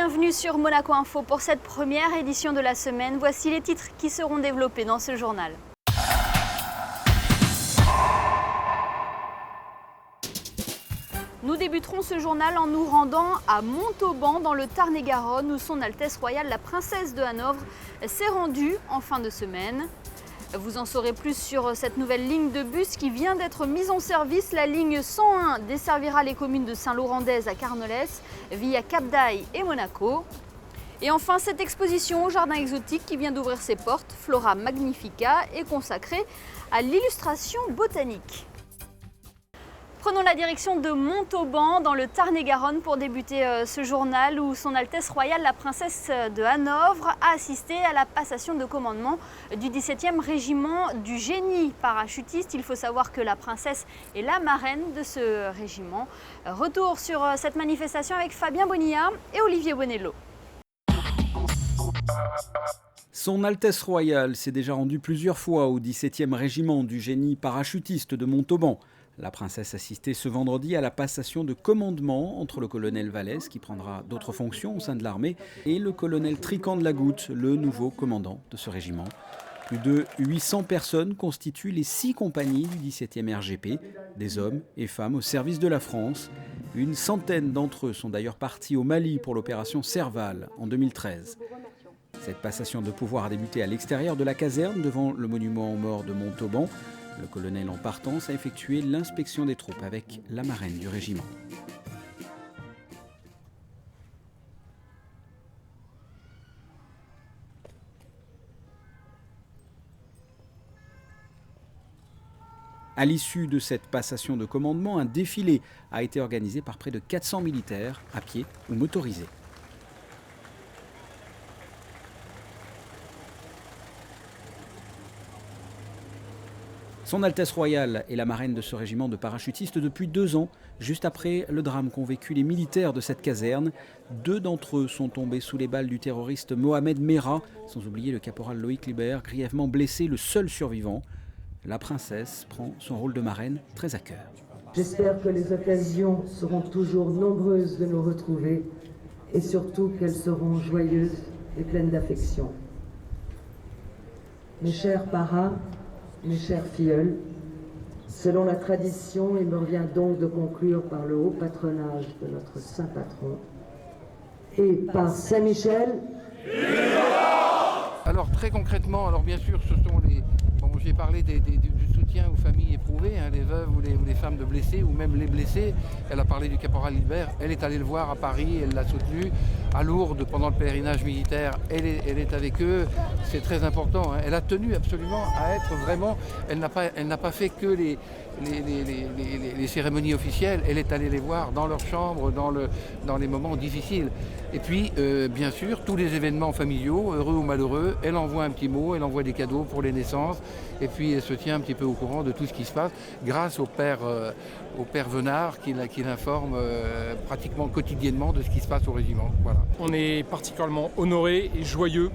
bienvenue sur Monaco Info pour cette première édition de la semaine. Voici les titres qui seront développés dans ce journal. Nous débuterons ce journal en nous rendant à Montauban dans le Tarn-et-Garonne où Son Altesse Royale la Princesse de Hanovre s'est rendue en fin de semaine. Vous en saurez plus sur cette nouvelle ligne de bus qui vient d'être mise en service. La ligne 101 desservira les communes de Saint-Laurent-d'Aise à Carnolès, via Cap-d'Aille et Monaco. Et enfin, cette exposition au jardin exotique qui vient d'ouvrir ses portes, Flora Magnifica, est consacrée à l'illustration botanique. Prenons la direction de Montauban, dans le Tarn-et-Garonne, pour débuter ce journal où Son Altesse Royale, la Princesse de Hanovre, a assisté à la passation de commandement du 17e régiment du génie parachutiste. Il faut savoir que la princesse est la marraine de ce régiment. Retour sur cette manifestation avec Fabien Bonilla et Olivier Bonello. Son Altesse Royale s'est déjà rendue plusieurs fois au 17e régiment du génie parachutiste de Montauban. La princesse assistait ce vendredi à la passation de commandement entre le colonel Vallès, qui prendra d'autres fonctions au sein de l'armée, et le colonel Trican de la Goutte, le nouveau commandant de ce régiment. Plus de 800 personnes constituent les 6 compagnies du 17e RGP, des hommes et femmes au service de la France. Une centaine d'entre eux sont d'ailleurs partis au Mali pour l'opération Serval en 2013. Cette passation de pouvoir a débuté à l'extérieur de la caserne, devant le monument aux morts de Montauban. Le colonel en partance a effectué l'inspection des troupes avec la marraine du régiment. À l'issue de cette passation de commandement, un défilé a été organisé par près de 400 militaires, à pied ou motorisés. Son Altesse Royale est la marraine de ce régiment de parachutistes depuis 2 ans, juste après le drame qu'ont vécu les militaires de cette caserne. 2 d'entre eux sont tombés sous les balles du terroriste Mohamed Merah, sans oublier le caporal Loïc Libert, grièvement blessé, le seul survivant. La princesse prend son rôle de marraine très à cœur. J'espère que les occasions seront toujours nombreuses de nous retrouver et surtout qu'elles seront joyeuses et pleines d'affection. Mes chers parrains, mes chers filleuls, selon la tradition, il me revient donc de conclure par le haut patronage de notre saint patron et par Saint-Michel. Alors très concrètement, bien sûr, ce sont les... j'ai parlé du soutien aux familles éprouvées, les veuves ou les femmes de blessés, ou même les blessés. Elle a parlé du caporal Libert, elle est allée le voir à Paris, elle l'a soutenu. À Lourdes, pendant le pèlerinage militaire, elle est avec eux, c'est très important. Elle a tenu absolument à être vraiment, elle n'a pas fait que les cérémonies officielles, elle est allée les voir dans leur chambre, dans les moments difficiles. Et puis, bien sûr, tous les événements familiaux, heureux ou malheureux, elle envoie un petit mot, elle envoie des cadeaux pour les naissances, et puis elle se tient un petit peu au courant de tout ce qui se passe, grâce au père Venard, qui l'informe pratiquement quotidiennement de ce qui se passe au régiment. Voilà. On est particulièrement honorés et joyeux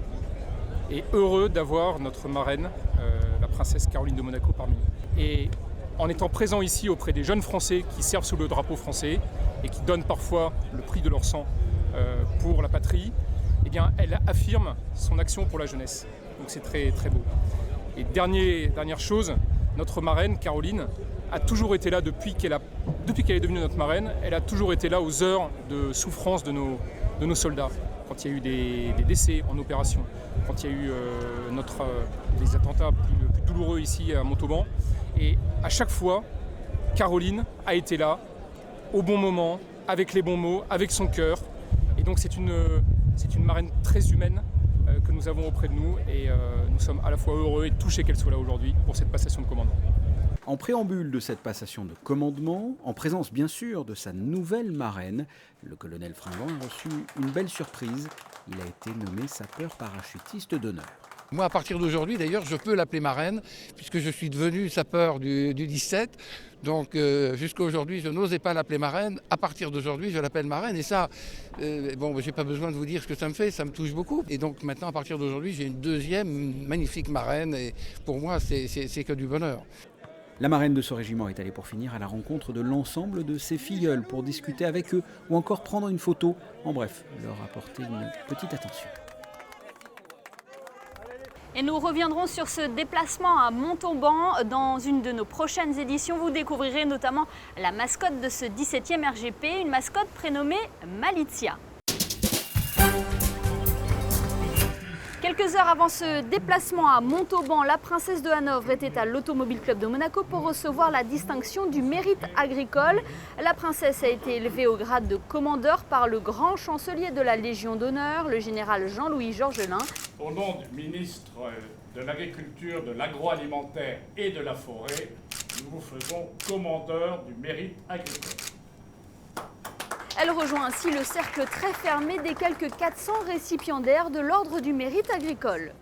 et heureux d'avoir notre marraine, la princesse Caroline de Monaco, parmi nous. Et en étant présent ici auprès des jeunes Français qui servent sous le drapeau français et qui donnent parfois le prix de leur sang pour la patrie, eh bien, elle affirme son action pour la jeunesse. Donc c'est très, très beau. Et dernière chose, notre marraine, Caroline, a toujours été là depuis qu'elle est devenue notre marraine. Elle a toujours été là aux heures de souffrance de nos soldats. Quand il y a eu des décès en opération, quand il y a eu des attentats plus douloureux ici à Montauban. Et à chaque fois, Caroline a été là, au bon moment, avec les bons mots, avec son cœur. Et donc c'est une marraine très humaine que nous avons auprès de nous. Et nous sommes à la fois heureux et touchés qu'elle soit là aujourd'hui pour cette passation de commandement. En préambule de cette passation de commandement, en présence bien sûr de sa nouvelle marraine, le colonel Fringant a reçu une belle surprise. Il a été nommé sapeur parachutiste d'honneur. Moi, à partir d'aujourd'hui, d'ailleurs, je peux l'appeler marraine, puisque je suis devenu sapeur du 17. Donc, jusqu'à aujourd'hui, je n'osais pas l'appeler marraine. À partir d'aujourd'hui, je l'appelle marraine. Et ça, j'ai pas besoin de vous dire ce que ça me fait, ça me touche beaucoup. Et donc, maintenant, à partir d'aujourd'hui, j'ai une deuxième magnifique marraine. Et pour moi, c'est que du bonheur. La marraine de ce régiment est allée pour finir à la rencontre de l'ensemble de ses filleuls pour discuter avec eux ou encore prendre une photo. En bref, leur apporter une petite attention. Et nous reviendrons sur ce déplacement à Montauban dans une de nos prochaines éditions. Vous découvrirez notamment la mascotte de ce 17e RGP, une mascotte prénommée Malizia. Quelques heures avant ce déplacement à Montauban, la princesse de Hanovre était à l'Automobile Club de Monaco pour recevoir la distinction du mérite agricole. La princesse a été élevée au grade de commandeur par le grand chancelier de la Légion d'honneur, le général Jean-Louis Georgelin. Au nom du ministre de l'Agriculture, de l'Agroalimentaire et de la Forêt, nous vous faisons commandeur du mérite agricole. Elle rejoint ainsi le cercle très fermé des quelques 400 récipiendaires de l'Ordre du mérite agricole.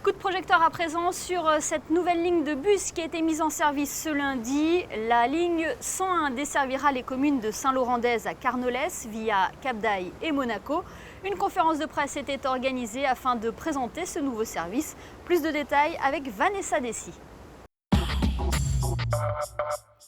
Coup de projecteur à présent sur cette nouvelle ligne de bus qui a été mise en service ce lundi. La ligne 101 desservira les communes de Saint-Laurent-d'Aise à Carnolès via Cap-d'Aille et Monaco. Une conférence de presse était organisée afin de présenter ce nouveau service. Plus de détails avec Vanessa Dessy.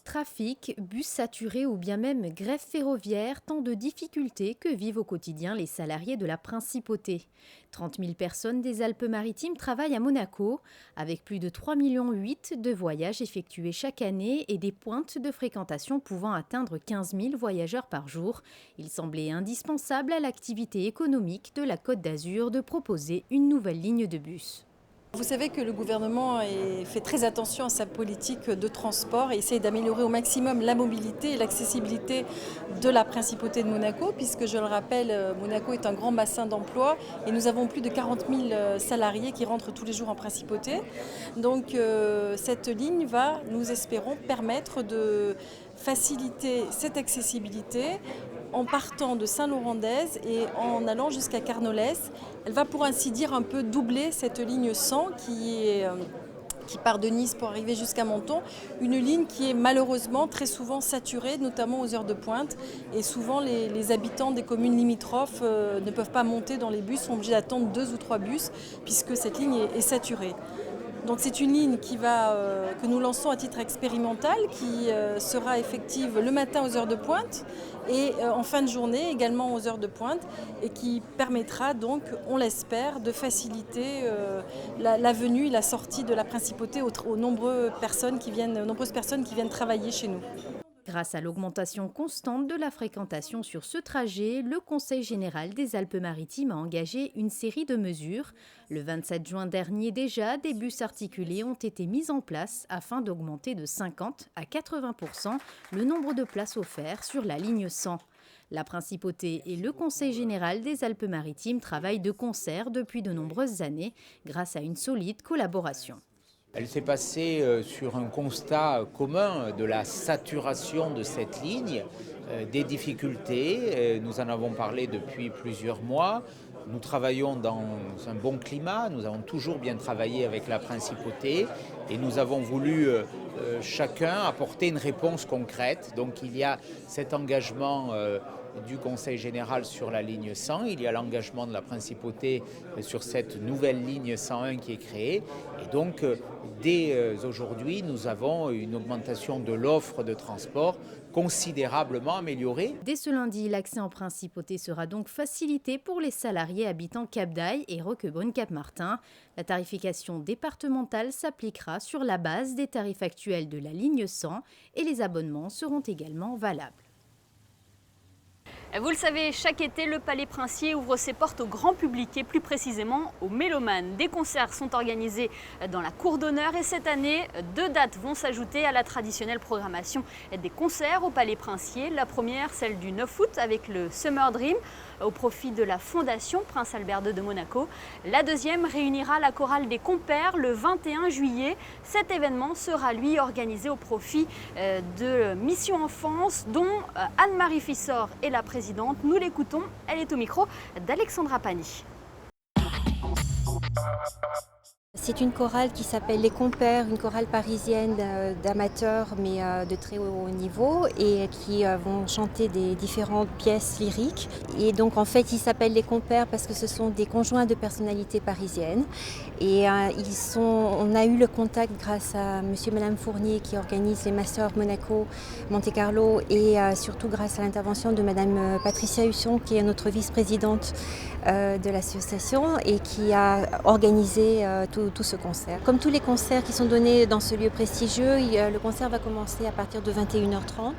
Trafic, bus saturés ou bien même grève ferroviaire, tant de difficultés que vivent au quotidien les salariés de la Principauté. 30 000 personnes des Alpes-Maritimes travaillent à Monaco, avec plus de 3,8 millions de voyages effectués chaque année et des pointes de fréquentation pouvant atteindre 15 000 voyageurs par jour. Il semblait indispensable à l'activité économique de la Côte d'Azur de proposer une nouvelle ligne de bus. Vous savez que le gouvernement fait très attention à sa politique de transport et essaye d'améliorer au maximum la mobilité et l'accessibilité de la Principauté de Monaco, puisque je le rappelle, Monaco est un grand bassin d'emploi et nous avons plus de 40 000 salariés qui rentrent tous les jours en Principauté. Donc cette ligne va, nous espérons, permettre de faciliter cette accessibilité en partant de Saint-Laurent-d'Aise et en allant jusqu'à Carnolès. Elle va pour ainsi dire un peu doubler cette ligne 100 qui part de Nice pour arriver jusqu'à Menton. Une ligne qui est malheureusement très souvent saturée, notamment aux heures de pointe. Et souvent les habitants des communes limitrophes ne peuvent pas monter dans les bus, sont obligés d'attendre 2 ou 3 bus puisque cette ligne est saturée. Donc c'est une ligne que nous lançons à titre expérimental, qui sera effective le matin aux heures de pointe et en fin de journée également aux heures de pointe et qui permettra donc, on l'espère, de faciliter la venue et la sortie de la Principauté aux nombreuses personnes qui viennent travailler chez nous. Grâce à l'augmentation constante de la fréquentation sur ce trajet, le Conseil général des Alpes-Maritimes a engagé une série de mesures. Le 27 juin dernier déjà, des bus articulés ont été mis en place afin d'augmenter de 50 à 80% le nombre de places offertes sur la ligne 100. La Principauté et le Conseil général des Alpes-Maritimes travaillent de concert depuis de nombreuses années grâce à une solide collaboration. Elle s'est passée sur un constat commun de la saturation de cette ligne, des difficultés. Nous en avons parlé depuis plusieurs mois. Nous travaillons dans un bon climat, nous avons toujours bien travaillé avec la Principauté et nous avons voulu chacun apporter une réponse concrète. Donc il y a cet engagement du Conseil général sur la ligne 100, il y a l'engagement de la Principauté sur cette nouvelle ligne 101 qui est créée. Et donc, dès aujourd'hui, nous avons une augmentation de l'offre de transport considérablement améliorée. Dès ce lundi, l'accès en Principauté sera donc facilité pour les salariés habitant Cap-d'Aille et Roquebrune-Cap-Martin. La tarification départementale s'appliquera sur la base des tarifs actuels de la ligne 100 et les abonnements seront également valables. Vous le savez, chaque été, le Palais Princier ouvre ses portes au grand public et plus précisément aux mélomanes. Des concerts sont organisés dans la cour d'honneur et cette année, 2 dates vont s'ajouter à la traditionnelle programmation des concerts au Palais Princier. La première, celle du 9 août avec le Summer Dream au profit de la Fondation Prince Albert II de Monaco. La deuxième réunira la chorale des Compères le 21 juillet. Cet événement sera lui organisé au profit de Mission Enfance dont Anne-Marie Fissor est la présidente. Nous l'écoutons, elle est au micro d'Alexandra Pani. C'est une chorale qui s'appelle Les Compères, une chorale parisienne d'amateurs mais de très haut niveau et qui vont chanter des différentes pièces lyriques. Et donc en fait ils s'appellent Les Compères parce que ce sont des conjoints de personnalités parisiennes. Et on a eu le contact grâce à monsieur et madame Fournier qui organise les Masters Monaco, Monte Carlo et surtout grâce à l'intervention de madame Patricia Husson qui est notre vice-présidente de l'association et qui a organisé tout ce concert. Comme tous les concerts qui sont donnés dans ce lieu prestigieux, le concert va commencer à partir de 21h30.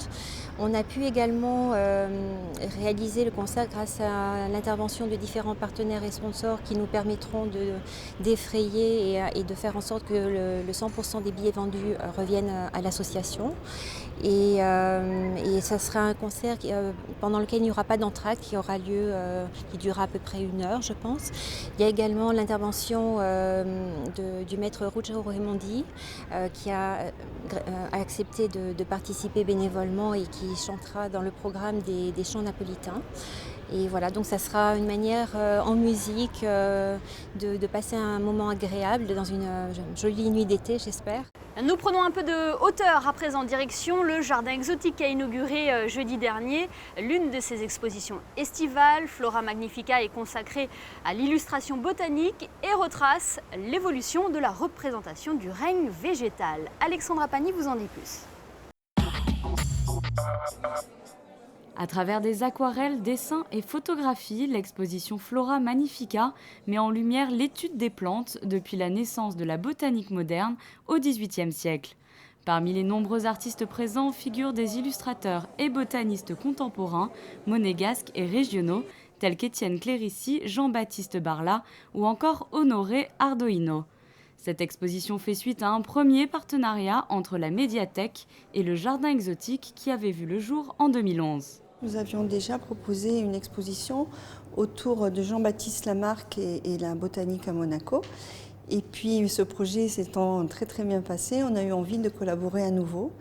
On a pu également réaliser le concert grâce à l'intervention de différents partenaires et sponsors qui nous permettront d'effrayer et de faire en sorte que le 100% des billets vendus reviennent à l'association. Et ça sera un concert pendant lequel il n'y aura pas d'entracte, qui aura lieu, qui durera à peu près 1 heure, je pense. Il y a également l'intervention du maître Ruggero Raimondi, qui a accepté de participer bénévolement et qui chantera dans le programme des chants napolitains. Et voilà, donc ça sera une manière en musique de passer un moment agréable dans une jolie nuit d'été, j'espère. Nous prenons un peu de hauteur à présent, direction le Jardin Exotique qui a inauguré jeudi dernier l'une de ses expositions estivales. Flora Magnifica est consacrée à l'illustration botanique et retrace l'évolution de la représentation du règne végétal. Alexandra Pani vous en dit plus. À travers des aquarelles, dessins et photographies, l'exposition Flora Magnifica met en lumière l'étude des plantes depuis la naissance de la botanique moderne au XVIIIe siècle. Parmi les nombreux artistes présents figurent des illustrateurs et botanistes contemporains, monégasques et régionaux, tels qu'Étienne Clérici, Jean-Baptiste Barla ou encore Honoré Ardoino. Cette exposition fait suite à un premier partenariat entre la médiathèque et le Jardin Exotique qui avait vu le jour en 2011. Nous avions déjà proposé une exposition autour de Jean-Baptiste Lamarck et la botanique à Monaco. Et puis ce projet s'étant très très bien passé, on a eu envie de collaborer à nouveau.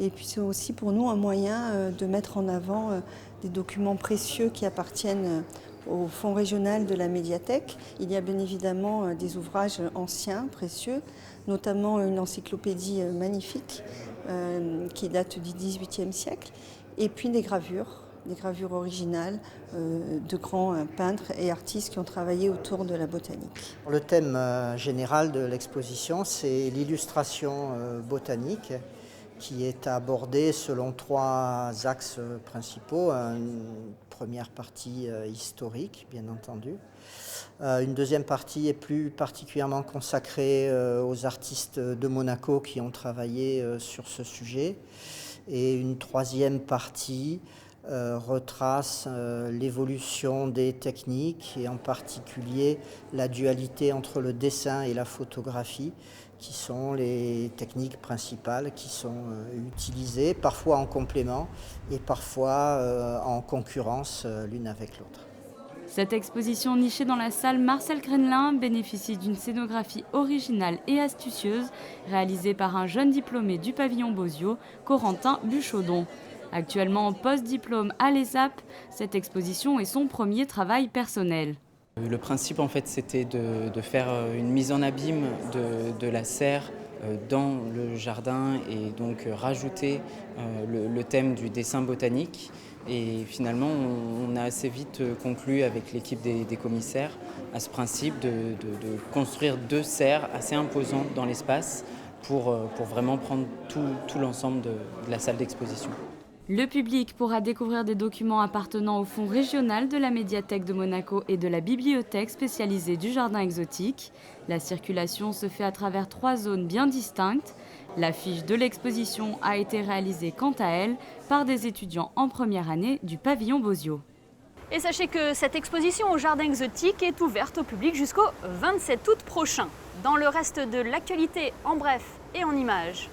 Et puis c'est aussi pour nous un moyen de mettre en avant des documents précieux qui appartiennent au fonds régional de la médiathèque. Il y a bien évidemment des ouvrages anciens, précieux, notamment une encyclopédie magnifique qui date du XVIIIe siècle, et puis des gravures originales de grands peintres et artistes qui ont travaillé autour de la botanique. Le thème général de l'exposition, c'est l'illustration botanique qui est abordée selon 3 axes principaux. Une première partie historique, bien entendu. Une deuxième partie est plus particulièrement consacrée aux artistes de Monaco qui ont travaillé sur ce sujet. Et une troisième partie retrace l'évolution des techniques et en particulier la dualité entre le dessin et la photographie qui sont les techniques principales qui sont utilisées, parfois en complément et parfois en concurrence l'une avec l'autre. Cette exposition nichée dans la salle Marcel Crenelin bénéficie d'une scénographie originale et astucieuse réalisée par un jeune diplômé du pavillon Bozio, Corentin Buchaudon. Actuellement en post-diplôme à l'ESAP, cette exposition est son premier travail personnel. Le principe en fait c'était de faire une mise en abîme de la serre dans le jardin et donc rajouter le thème du dessin botanique. Et finalement, on a assez vite conclu avec l'équipe des commissaires à ce principe de construire 2 serres assez imposantes dans l'espace pour vraiment prendre tout l'ensemble de la salle d'exposition. Le public pourra découvrir des documents appartenant au fonds régional de la médiathèque de Monaco et de la bibliothèque spécialisée du Jardin Exotique. La circulation se fait à travers 3 zones bien distinctes. L'affiche de l'exposition a été réalisée quant à elle par des étudiants en première année du pavillon Bozio. Et sachez que cette exposition au Jardin Exotique est ouverte au public jusqu'au 27 août prochain. Dans le reste de l'actualité, en bref et en images.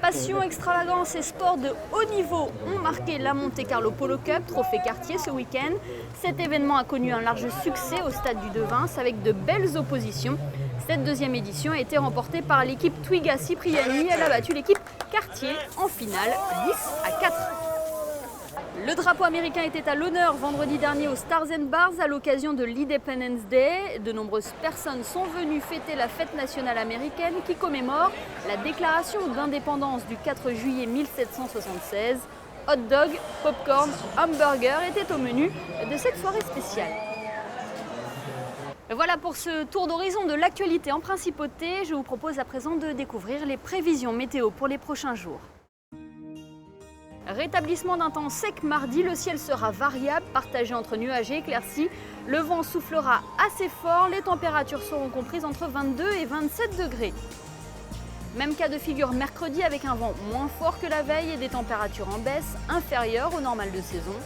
Passion, extravagance et sport de haut niveau ont marqué la Monte Carlo Polo Cup Trophée Cartier ce week-end. Cet événement a connu un large succès au stade du Devins avec de belles oppositions. Cette 2e édition a été remportée par l'équipe Twiga Cipriani. Elle a battu l'équipe Cartier en finale 10-4. Le drapeau américain était à l'honneur vendredi dernier aux Stars and Bars à l'occasion de l'Independence Day. De nombreuses personnes sont venues fêter la fête nationale américaine qui commémore la déclaration d'indépendance du 4 juillet 1776. Hot dog, popcorn, hamburger étaient au menu de cette soirée spéciale. Voilà pour ce tour d'horizon de l'actualité en principauté. Je vous propose à présent de découvrir les prévisions météo pour les prochains jours. Rétablissement d'un temps sec mardi, le ciel sera variable, partagé entre nuages et éclaircies. Le vent soufflera assez fort, les températures seront comprises entre 22 et 27 degrés. Même cas de figure mercredi avec un vent moins fort que la veille et des températures en baisse inférieures au normal de saison.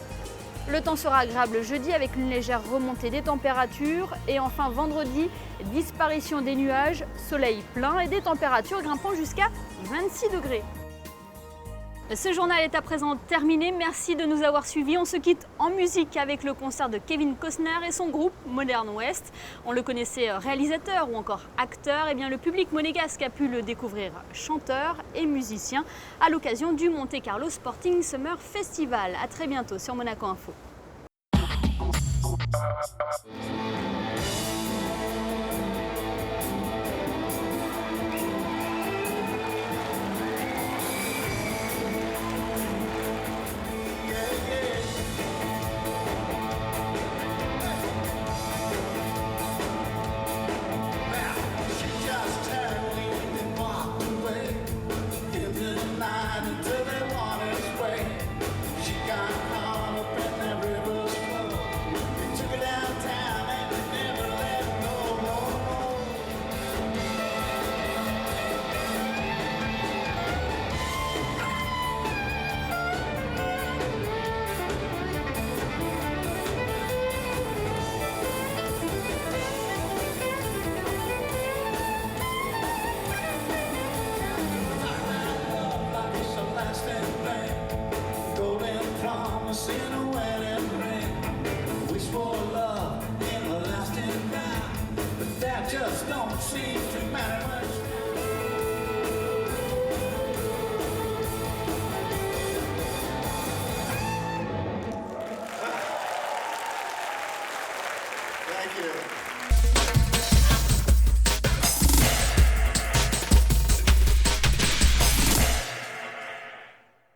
Le temps sera agréable jeudi avec une légère remontée des températures. Et enfin vendredi, disparition des nuages, soleil plein et des températures grimpant jusqu'à 26 degrés. Ce journal est à présent terminé. Merci de nous avoir suivis. On se quitte en musique avec le concert de Kevin Costner et son groupe Modern West. On le connaissait réalisateur ou encore acteur. Et bien le public monégasque a pu le découvrir chanteur et musicien à l'occasion du Monte Carlo Sporting Summer Festival. À très bientôt sur Monaco Info. In a wedding ring, wish for love in a lasting vow, but that just don't seem